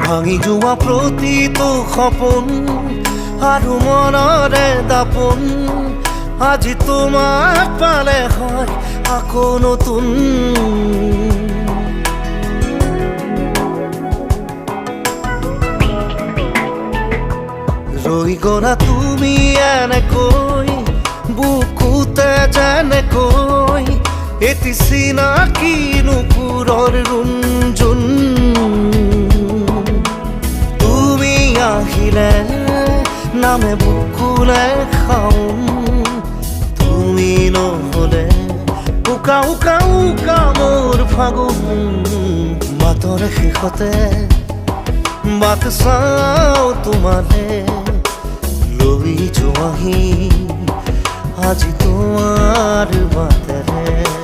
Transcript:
ভাঙি যোৱা প্ৰতিটো সপোন আৰু মনৰে দাপোন আজি তোমাক পালে হয় আকৌ নতুন ৰৈ গলা তুমি এনেকৈ বুকুতে যেনেকৈ এটি চিনাকি নুপুৰৰ ৰুণজুন তুমি আহিলে নামে বুকুলে খাওঁ তুমি নহলে উকা উকা উকা মোৰ ফাগুন মাতৰ শেষতে বাট চাওঁ তোমালে লৈ যোৱাহি আজি তোমাৰ বাটেৰে